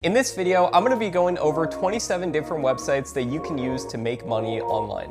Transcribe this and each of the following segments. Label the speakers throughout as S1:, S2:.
S1: In this video, I'm going to be going over 27 different websites that you can use to make money online.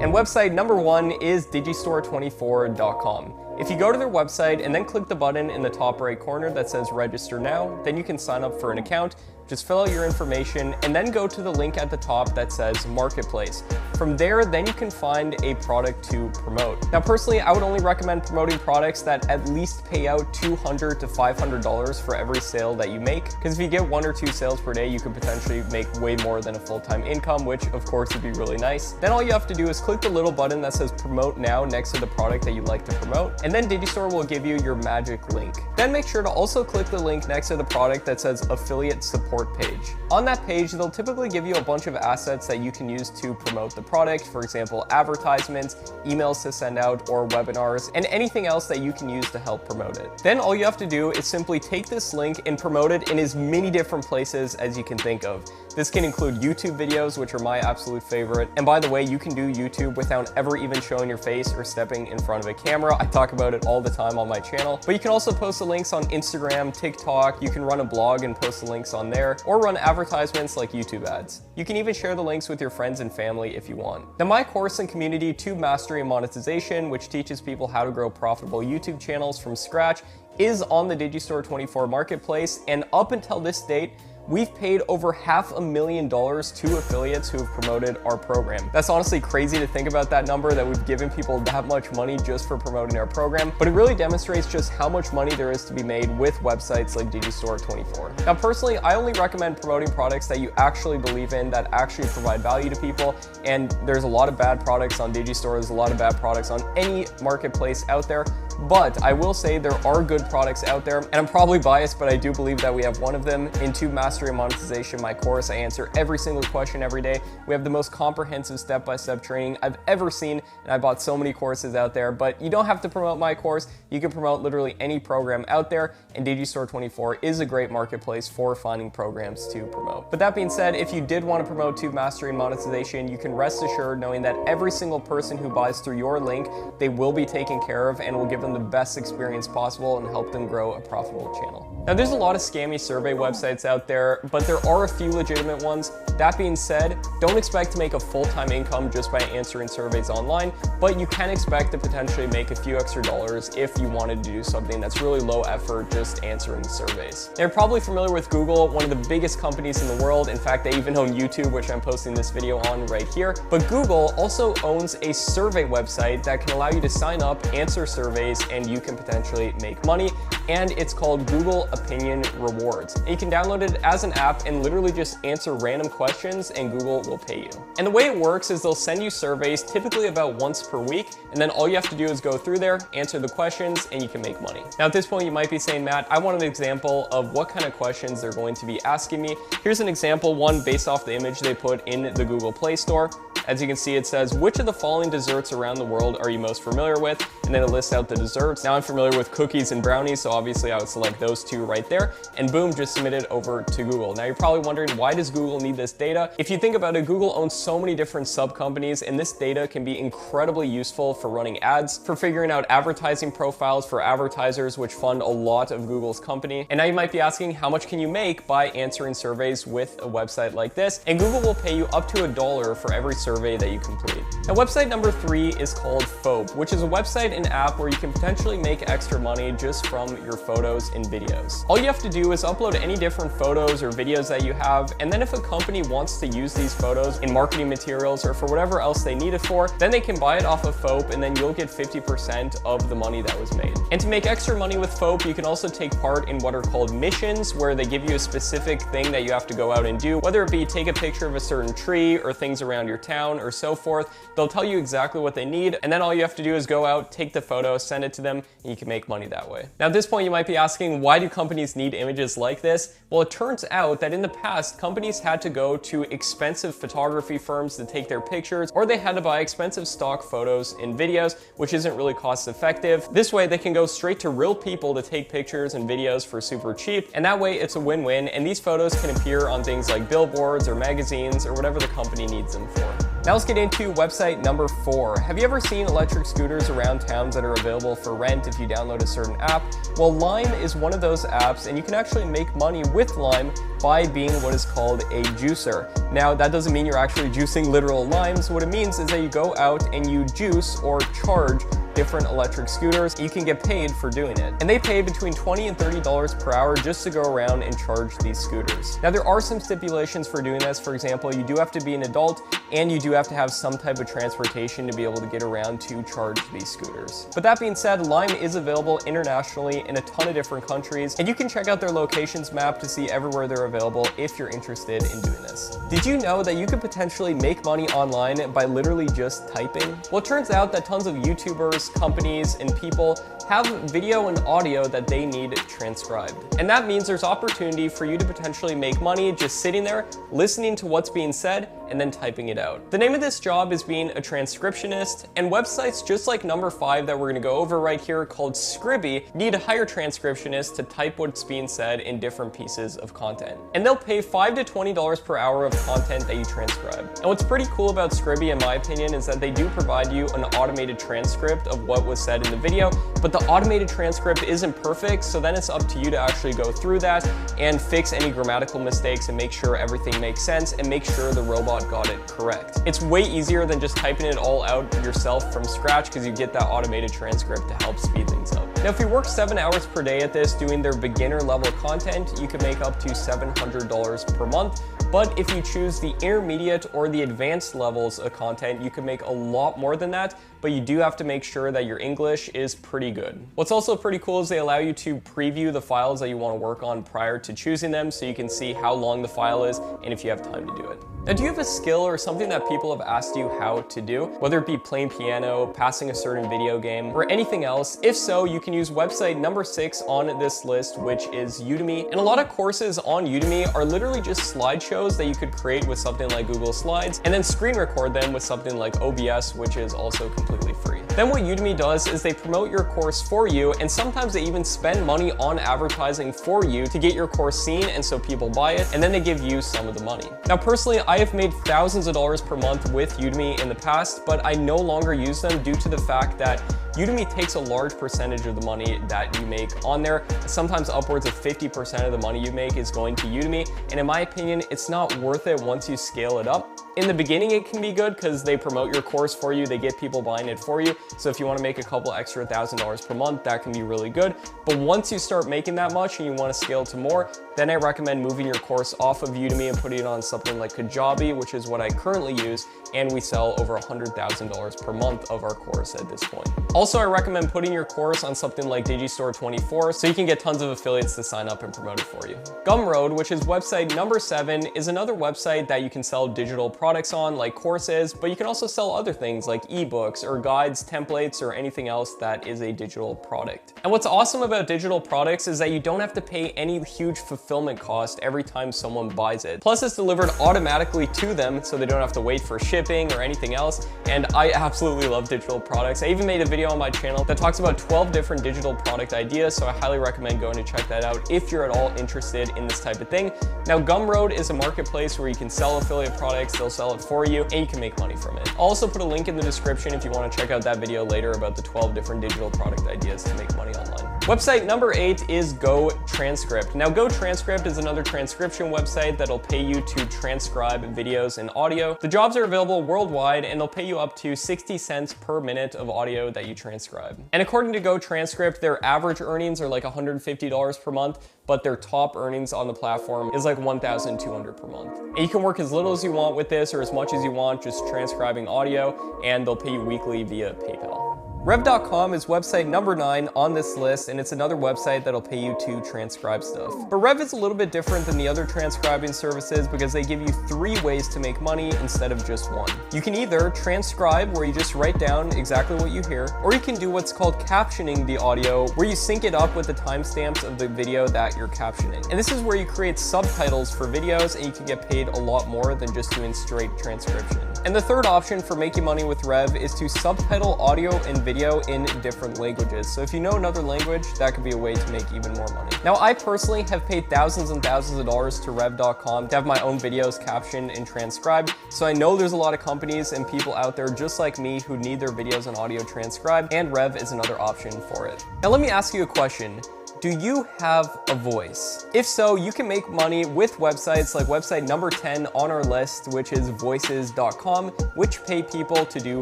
S1: And website number one is digistore24.com. If you go to their website and then click the button in the top right corner that says register now, then you can sign up for an account. Just fill out your information and then go to the link at the top that says marketplace. From there, then you can find a product to promote. Now, personally, I would only recommend promoting products that at least pay out $200 to $500 for every sale that you make. Because if you get 1 or 2 sales per day, you could potentially make way more than a full-time income, which of course would be really nice. Then all you have to do is click the little button that says promote now next to the product that you'd like to promote. And then Digistore will give you your magic link. Then make sure to also click the link next to the product that says affiliate support page. On that page, they'll typically give you a bunch of assets that you can use to promote the product. For example, advertisements, emails to send out, or webinars, and anything else that you can use to help promote it. Then all you have to do is simply take this link and promote it in as many different places as you can think of. This can include YouTube videos, which are my absolute favorite. And by the way, you can do YouTube without ever even showing your face or stepping in front of a camera. I talk about it all the time on my channel. But you can also post the links on Instagram, TikTok. You can run a blog and post the links on there, or run advertisements like YouTube ads. You can even share the links with your friends and family if you want. Now, my course and community, Tube Mastery and Monetization, which teaches people how to grow profitable YouTube channels from scratch, is on the Digistore24 marketplace. And up until this date, we've paid over $500,000 to affiliates who have promoted our program. That's honestly crazy to think about that number, that we've given people that much money just for promoting our program, but it really demonstrates just how much money there is to be made with websites like Digistore24. Now, personally, I only recommend promoting products that you actually believe in, that actually provide value to people, and there's a lot of bad products on Digistore, there's a lot of bad products on any marketplace out there, but I will say there are good products out there, and I'm probably biased, but I do believe that we have one of them. In Tube Mastery and Monetization, my course, I answer every single question every day. We have the most comprehensive step-by-step training I've ever seen, and I bought so many courses out there, but you don't have to promote my course. You can promote literally any program out there, and Digistore24 is a great marketplace for finding programs to promote. But that being said, if you did want to promote Tube Mastery and Monetization, you can rest assured knowing that every single person who buys through your link, they will be taken care of and will give them the best experience possible and help them grow a profitable channel. Now, there's a lot of scammy survey websites out there, but there are a few legitimate ones. That being said, don't expect to make a full-time income just by answering surveys online, but you can expect to potentially make a few extra dollars if you wanted to do something that's really low effort, just answering surveys. They're probably familiar with Google, one of the biggest companies in the world. In fact, they even own YouTube, which I'm posting this video on right here. But Google also owns a survey website that can allow you to sign up, answer surveys, and you can potentially make money. And it's called Google Opinion Rewards. And you can download it as an app and literally just answer random questions and Google will pay you. And the way it works is they'll send you surveys typically about once per week, and then all you have to do is go through there, answer the questions, and you can make money. Now, at this point, you might be saying, Matt, I want an example of what kind of questions they're going to be asking me. Here's an example one based off the image they put in the Google Play Store. As you can see, it says, which of the following desserts around the world are you most familiar with? And then it lists out the desserts. Now, I'm familiar with cookies and brownies, so obviously I would select those two right there, and boom, just submit it over to Google. Now, you're probably wondering, why does Google need this data? If you think about it, Google owns so many different sub-companies, and this data can be incredibly useful for running ads, for figuring out advertising profiles for advertisers, which fund a lot of Google's company. And now you might be asking, how much can you make by answering surveys with a website like this? And Google will pay you up to $1 for every survey that you complete. Now, website number 3 is called Phobe, which is a website and app where you can potentially make extra money just from your photos and videos. All you have to do is upload any different photos or videos that you have, and then if a company wants to use these photos in marketing materials or for whatever else they need it for, then they can buy it off of Phobe, and then you'll get 50% of the money that was made. And to make extra money with Phobe, you can also take part in what are called missions, where they give you a specific thing that you have to go out and do, whether it be take a picture of a certain tree or things around your town or so forth. They'll tell you exactly what they need, and then all you have to do is go out, take the photo, send it to them, and you can make money that way. Now, at this point, you might be asking, why do companies need images like this? Well, it turns out that in the past, companies had to go to expensive photography firms to take their pictures, or they had to buy expensive stock photos and videos, which isn't really cost effective. This way, they can go straight to real people to take pictures and videos for super cheap, and that way it's a win-win, and these photos can appear on things like billboards or magazines or whatever the company needs them for. Now let's get into website number 4. Have you ever seen electric scooters around towns that are available for rent if you download a certain app? Well, Lime is one of those apps, and you can actually make money with Lime by being what is called a juicer. Now, that doesn't mean you're actually juicing literal limes. What it means is that you go out and you juice or charge different electric scooters. You can get paid for doing it. And they pay between $20 and $30 per hour just to go around and charge these scooters. Now, there are some stipulations for doing this. For example, you do have to be an adult and you do have to have some type of transportation to be able to get around to charge these scooters. But that being said, Lime is available internationally in a ton of different countries, and you can check out their locations map to see everywhere they're available if you're interested in doing this. Did you know that you could potentially make money online by literally just typing? Well, it turns out that tons of YouTubers, companies, and people have video and audio that they need transcribed. And that means there's opportunity for you to potentially make money just sitting there, listening to what's being said, and then typing it out. The name of this job is being a transcriptionist, and websites just like number 5 that we're gonna go over right here called Scribie need to hire transcriptionists to type what's being said in different pieces of content. And they'll pay $5 to $20 per hour of content that you transcribe. And what's pretty cool about Scribie, in my opinion, is that they do provide you an automated transcript of what was said in the video, but the automated transcript isn't perfect, so then it's up to you to actually go through that and fix any grammatical mistakes and make sure everything makes sense and make sure the robot got it correct. It's way easier than just typing it all out yourself from scratch because you get that automated transcript to help speed things up. Now, if you work 7 hours per day at this doing their beginner level content, you can make up to $700 per month. But if you choose the intermediate or the advanced levels of content, you can make a lot more than that, but you do have to make sure that your English is pretty good. What's also pretty cool is they allow you to preview the files that you want to work on prior to choosing them, so you can see how long the file is and if you have time to do it. Now, do you have a skill or something that people have asked you how to do? Whether it be playing piano, passing a certain video game, or anything else? If so, you can use website number 6 on this list, which is Udemy. And a lot of courses on Udemy are literally just slideshows that you could create with something like Google Slides, and then screen record them with something like OBS, which is also completely free. Then what Udemy does is they promote your course for you, and sometimes they even spend money on advertising for you to get your course seen, and so people buy it, and then they give you some of the money. Now, personally, I have made thousands of dollars per month with Udemy in the past, but I no longer use them due to the fact that Udemy takes a large percentage of the money that you make on there. Sometimes upwards of 50% of the money you make is going to Udemy, and in my opinion, it's not worth it once you scale it up. In the beginning, it can be good because they promote your course for you, they get people buying it for you. So if you want to make a couple extra $1,000 per month, that can be really good. But once you start making that much and you want to scale to more, then I recommend moving your course off of Udemy and putting it on something like Kajabi, which is what I currently use, and we sell over $100,000 per month of our course at this point. Also, I recommend putting your course on something like Digistore24 so you can get tons of affiliates to sign up and promote it for you. Gumroad, which is website number 7, is another website that you can sell digital products on, like courses, but you can also sell other things like ebooks or guides, templates, or anything else that is a digital product. And what's awesome about digital products is that you don't have to pay any huge fulfillment cost every time someone buys it. Plus, it's delivered automatically to them, so they don't have to wait for shipping or anything else. And I absolutely love digital products. I even made a video on my channel that talks about 12 different digital product ideas, so I highly recommend going to check that out if you're at all interested in this type of thing. Now, Gumroad is a marketplace where you can sell affiliate products, they'll sell it for you, and you can make money from it. I'll also put a link in the description if you want to check out that video later about the 12 different digital product ideas to make money online. Website number 8 is GoTranscript. Now, GoTranscript is another transcription website that'll pay you to transcribe videos and audio. The jobs are available worldwide, and they'll pay you up to 60 cents per minute of audio that you transcribe. And according to GoTranscript, their average earnings are like $150 per month, but their top earnings on the platform is like $1,200 per month. And you can work as little as you want with this or as much as you want, just transcribing audio, and they'll pay you weekly via PayPal. Rev.com is website number 9 on this list, and it's another website that'll pay you to transcribe stuff. But Rev is a little bit different than the other transcribing services because they give you 3 ways to make money instead of just 1. You can either transcribe, where you just write down exactly what you hear, or you can do what's called captioning the audio, where you sync it up with the timestamps of the video that you're captioning. And this is where you create subtitles for videos, and you can get paid a lot more than just doing straight transcription. And the third option for making money with Rev is to subtitle audio and video video in different languages. So if you know another language, that could be a way to make even more money. Now, I personally have paid thousands and thousands of dollars to Rev.com to have my own videos captioned and transcribed. So I know there's a lot of companies and people out there just like me who need their videos and audio transcribed, and Rev is another option for it. Now, let me ask you a question. Do you have a voice? If so, you can make money with websites like website number 10 on our list, which is voices.com, which pay people to do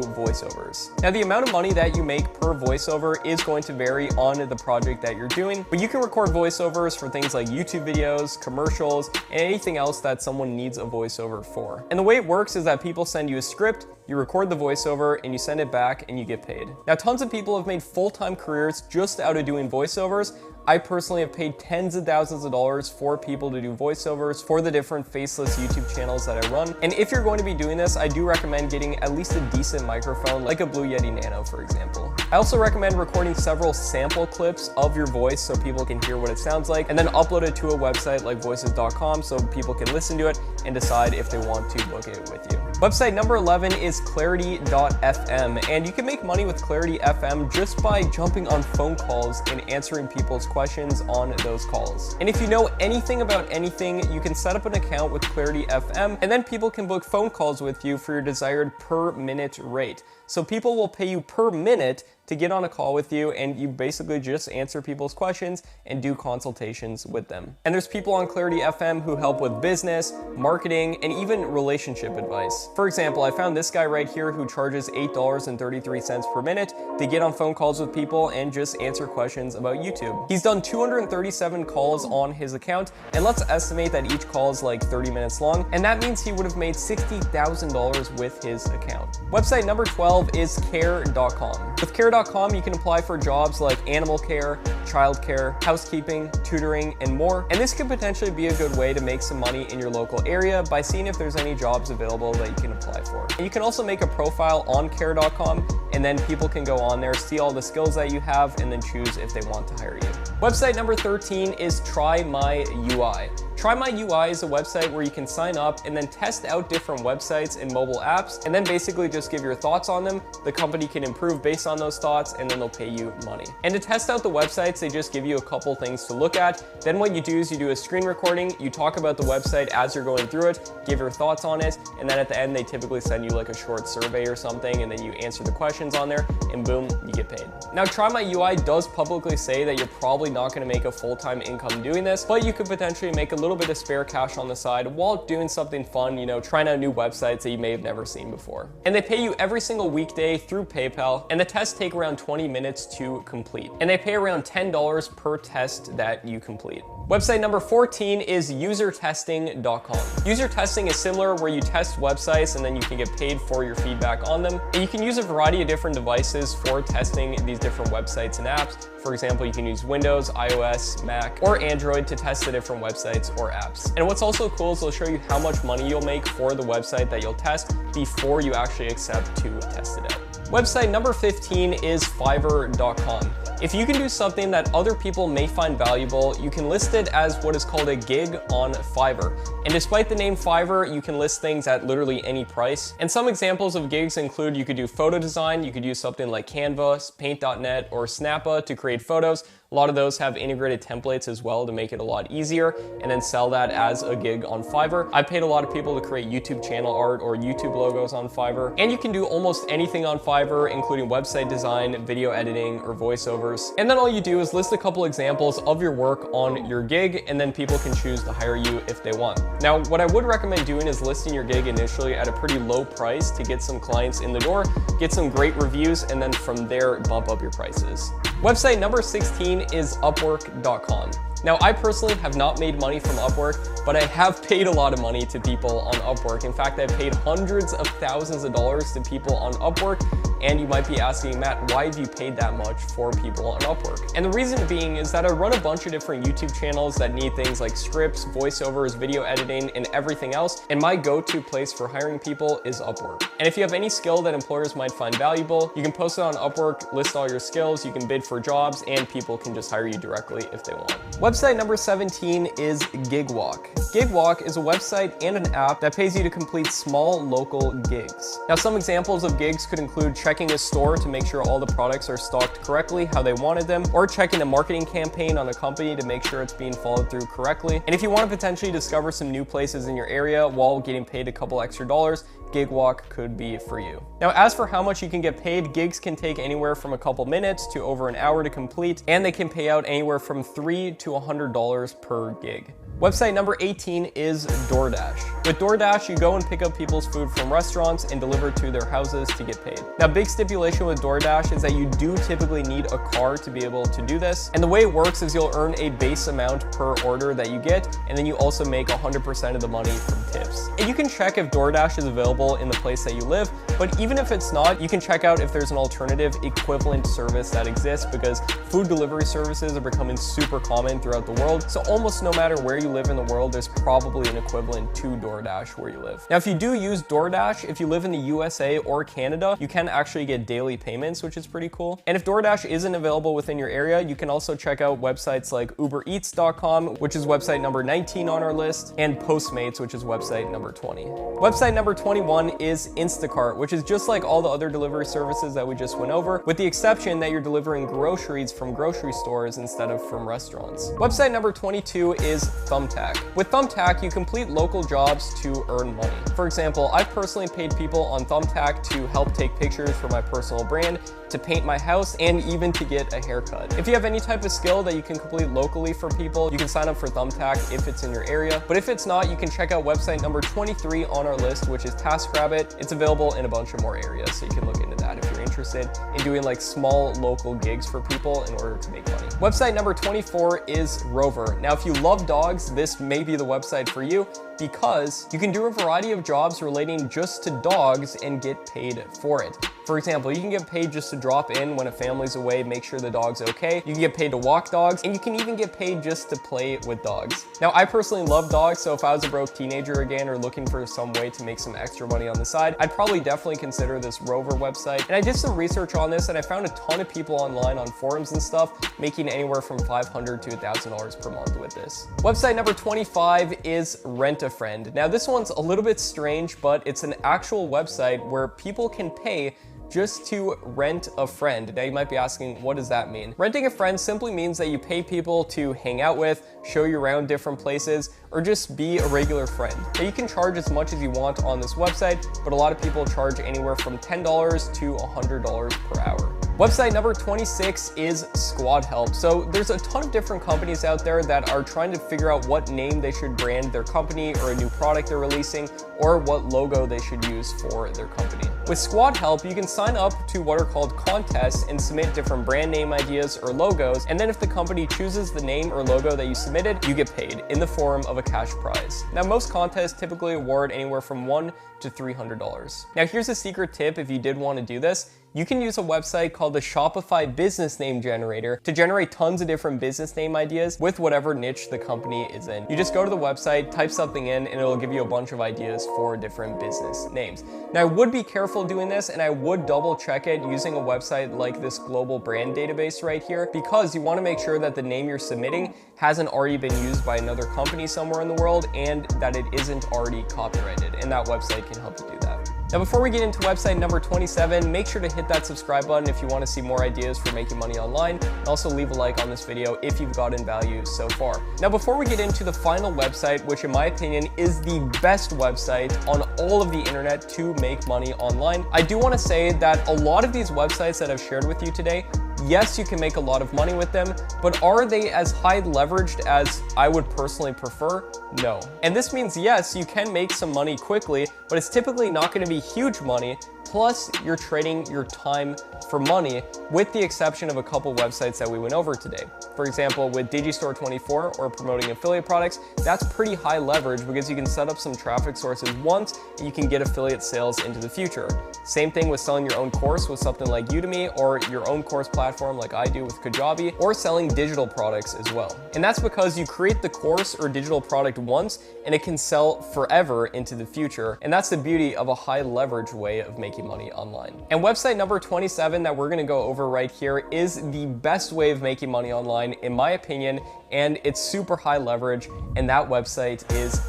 S1: voiceovers. Now, the amount of money that you make per voiceover is going to vary on the project that you're doing, but you can record voiceovers for things like YouTube videos, commercials, and anything else that someone needs a voiceover for. And the way it works is that people send you a script, you record the voiceover, and you send it back and you get paid. Now, tons of people have made full-time careers just out of doing voiceovers. I personally have paid tens of thousands of dollars for people to do voiceovers for the different faceless YouTube channels that I run. And if you're going to be doing this, I do recommend getting at least a decent microphone, like a Blue Yeti Nano, for example. I also recommend recording several sample clips of your voice so people can hear what it sounds like, and then upload it to a website like voices.com so people can listen to it and decide if they want to book it with you. Website number 11 is Clarity.fm, and you can make money with Clarity FM just by jumping on phone calls and answering people's questions on those calls. And if you know anything about anything, you can set up an account with Clarity FM, and then people can book phone calls with you for your desired per minute rate. So people will pay you per minute to get on a call with you, and you basically just answer people's questions and do consultations with them. And there's people on Clarity FM who help with business, marketing, and even relationship advice. For example, I found this guy right here who charges $8.33 per minute to get on phone calls with people and just answer questions about YouTube. He's done 237 calls on his account, and let's estimate that each call is like 30 minutes long, and that means he would have made $60,000 with his account. Website number 12 is Care.com. With Care.com, you can apply for jobs like animal care, childcare, housekeeping, tutoring, and more. And this could potentially be a good way to make some money in your local area by seeing if there's any jobs available that you can apply for. And you can also make a profile on Care.com, and then people can go on there, see all the skills that you have, and then choose if they want to hire you. Website number 13 is Try My UI. Try My UI is a website where you can sign up and then test out different websites and mobile apps, and then basically just give your thoughts on them. The company can improve based on those thoughts, and then they'll pay you money. And to test out the websites, they just give you a couple things to look at. Then what you do is you do a screen recording, you talk about the website as you're going through it, give your thoughts on it, and then at the end they typically send you like a short survey or something, and then you answer the questions on there, and boom, you get paid. Now, Try My UI does publicly say that you're probably not going to make a full-time income doing this, but you could potentially make a little bit of spare cash on the side while doing something fun, you know, trying out new websites that you may have never seen before. And they pay you every single weekday through PayPal, and the tests take around 20 minutes to complete. And they pay around $10 per test that you complete. Website number 14 is usertesting.com. User testing is similar, where you test websites and then you can get paid for your feedback on them. And you can use a variety of different devices for testing these different websites and apps. For example, you can use Windows, iOS, Mac, or Android to test the different websites or apps. And what's also cool is they'll show you how much money you'll make for the website that you'll test before you actually accept to test it out. Website number 15 is Fiverr.com. If you can do something that other people may find valuable, you can list it as what is called a gig on Fiverr. And despite the name Fiverr, you can list things at literally any price. And some examples of gigs include you could do photo design, you could use something like Canva, Paint.net, or Snappa to create photos. A lot of those have integrated templates as well to make it a lot easier, and then sell that as a gig on Fiverr. I paid a lot of people to create YouTube channel art or YouTube logos on Fiverr. And you can do almost anything on Fiverr, including website design, video editing, or voiceovers. And then all you do is list a couple examples of your work on your gig, and then people can choose to hire you if they want. Now, what I would recommend doing is listing your gig initially at a pretty low price to get some clients in the door, get some great reviews, and then from there, bump up your prices. Website number 16 is Upwork.com. Now, I personally have not made money from Upwork, but I have paid a lot of money to people on Upwork. In fact, I've paid hundreds of thousands of dollars to people on Upwork. And you might be asking, Matt, why have you paid that much for people on Upwork? And the reason being is that I run a bunch of different YouTube channels that need things like scripts, voiceovers, video editing, and everything else. And my go-to place for hiring people is Upwork. And if you have any skill that employers might find valuable, you can post it on Upwork, list all your skills, you can bid for jobs, and people can just hire you directly if they want. Website number 17 is Gigwalk. Gigwalk is a website and an app that pays you to complete small local gigs. Now, some examples of gigs could include checking a store to make sure all the products are stocked correctly how they wanted them, or checking a marketing campaign on a company to make sure it's being followed through correctly. And if you want to potentially discover some new places in your area while getting paid a couple extra dollars, Gigwalk could be for you. Now, as for how much you can get paid, gigs can take anywhere from a couple minutes to over an hour to complete, and they can pay out anywhere from $3 to $100 per gig. Website number 18 is DoorDash. With DoorDash, you go and pick up people's food from restaurants and deliver to their houses to get paid. Now, big stipulation with DoorDash is that you do typically need a car to be able to do this. And the way it works is you'll earn a base amount per order that you get, and then you also make 100% of the money from tips. And you can check if DoorDash is available in the place that you live, but even if it's not, you can check out if there's an alternative equivalent service that exists, because food delivery services are becoming super common throughout the world. So almost no matter where you live in the world, there's probably an equivalent to DoorDash where you live. Now, if you do use DoorDash, if you live in the USA or Canada, you can actually get daily payments, which is pretty cool. And if DoorDash isn't available within your area, you can also check out websites like UberEats.com, which is website number 19 on our list, and Postmates, which is website number 20. Website number 21 is Instacart, which is just like all the other delivery services that we just went over, with the exception that you're delivering groceries from grocery stores instead of from restaurants. Website number 22 is Thumbtack. With Thumbtack, you complete local jobs to earn money. For example, I've personally paid people on Thumbtack to help take pictures for my personal brand, to paint my house, and even to get a haircut. If you have any type of skill that you can complete locally for people, you can sign up for Thumbtack if it's in your area. But if it's not, you can check out website number 23 on our list, which is TaskRabbit. It's available in a bunch of more areas, so you can look into that if you're interested in doing like small local gigs for people in order to make money. Website number 24 is Rover. Now, if you love dogs, this may be the website for you, because you can do a variety of jobs relating just to dogs and get paid for it. For example, you can get paid just to drop in when a family's away, make sure the dog's okay. You can get paid to walk dogs, and you can even get paid just to play with dogs. Now, I personally love dogs, so if I was a broke teenager again or looking for some way to make some extra money on the side, I'd probably definitely consider this Rover website. And I did some research on this, and I found a ton of people online on forums and stuff making anywhere from $500 to $1,000 per month with this. Website number 25 is Rent-A-Friend. Now, this one's a little bit strange, but it's an actual website where people can pay just to rent a friend. Now, you might be asking, what does that mean? Renting a friend simply means that you pay people to hang out with, show you around different places, or just be a regular friend. Now, you can charge as much as you want on this website, but a lot of people charge anywhere from $10 to $100 per hour. Website number 26 is Squad Help. So there's a ton of different companies out there that are trying to figure out what name they should brand their company or a new product they're releasing, or what logo they should use for their company. With Squad Help, you can sign up to what are called contests and submit different brand name ideas or logos, and then if the company chooses the name or logo that you submitted, you get paid in the form of a cash prize. Now, most contests typically award anywhere from $100 to $300. Now, here's a secret tip if you did want to do this. You can use a website called the Shopify Business Name Generator to generate tons of different business name ideas with whatever niche the company is in. You just go to the website, type something in, and it'll give you a bunch of ideas for different business names. Now, I would be careful doing this, and I would double check it using a website like this global brand database right here, because you want to make sure that the name you're submitting hasn't already been used by another company somewhere in the world, and that it isn't already copyrighted, and that website can help you do that. Now, before we get into website number 27, make sure to hit that subscribe button if you want to see more ideas for making money online, and also leave a like on this video if you've gotten value so far. Now, before we get into the final website, which in my opinion is the best website on all of the internet to make money online, I do want to say that a lot of these websites that I've shared with you today, yes, you can make a lot of money with them, but are they as high leveraged as I would personally prefer? No. And this means, yes, you can make some money quickly, but it's typically not going to be huge money. Plus, you're trading your time for money, with the exception of a couple websites that we went over today. For example, with Digistore24 or promoting affiliate products, that's pretty high leverage because you can set up some traffic sources once and you can get affiliate sales into the future. Same thing with selling your own course with something like Udemy, or your own course platform like I do with Kajabi, or selling digital products as well. And that's because you create the course or digital product once and it can sell forever into the future. And that's the beauty of a high leverage way of making making money online. And website number 27 that we're gonna go over right here is the best way of making money online, in my opinion, and it's super high leverage, and that website is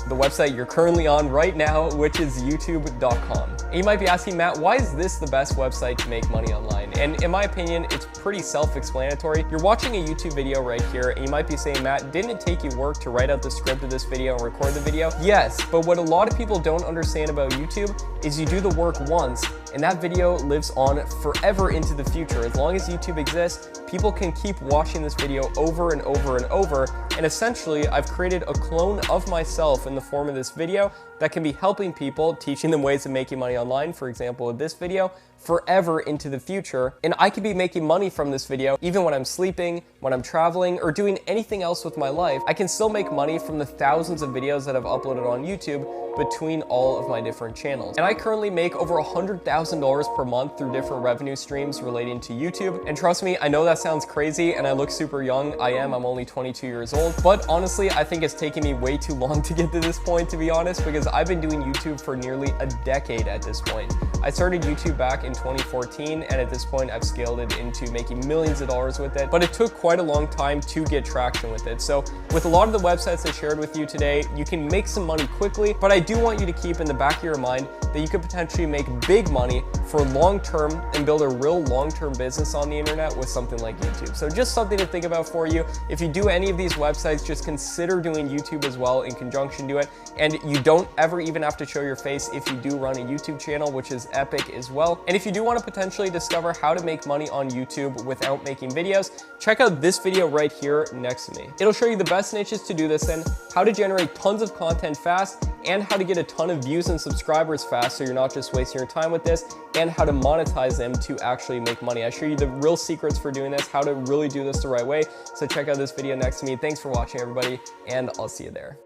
S1: the website you're currently on right now, which is youtube.com. And you might be asking, Matt, why is this the best website to make money online? And in my opinion, it's pretty self-explanatory. You're watching a YouTube video right here, and you might be saying, Matt, didn't it take you work to write out the script of this video and record the video? Yes, but what a lot of people don't understand about YouTube is you do the work once, and that video lives on forever into the future. As long as YouTube exists, people can keep watching this video over and over and over, and essentially I've created a clone of myself in the form of this video that can be helping people, teaching them ways of making money online, for example with this video, forever into the future. And I could be making money from this video even when I'm sleeping, when I'm traveling, or doing anything else with my life. I can still make money from the thousands of videos that I've uploaded on YouTube between all of my different channels. And I currently make over $100,000 per month through different revenue streams relating to YouTube. And trust me, I know that sounds crazy and I look super young. I'm only 22 years old. But honestly, I think it's taken me way too long to get to this point, to be honest, because I've been doing YouTube for nearly a decade at this point. I started YouTube back in 2014, and at this point I've scaled it into making millions of dollars with it, but it took quite a long time to get traction with it. So with a lot of the websites I shared with you today, you can make some money quickly, but I do want you to keep in the back of your mind that you could potentially make big money for long term and build a real long-term business on the internet with something like YouTube. So just something to think about for you. If you do any of these websites, just consider doing YouTube as well in conjunction to it. And you don't ever even have to show your face if you do run a YouTube channel, which is epic as well. And if you do want to potentially discover how to make money on YouTube without making videos, check out this video right here next to me. It'll show you the best niches to do this in, how to generate tons of content fast, and how to get a ton of views and subscribers fast so you're not just wasting your time with this, and how to monetize them to actually make money. I show you the real secrets for doing this, how to really do this the right way. So check out this video next to me. Thanks for watching, everybody, and I'll see you there.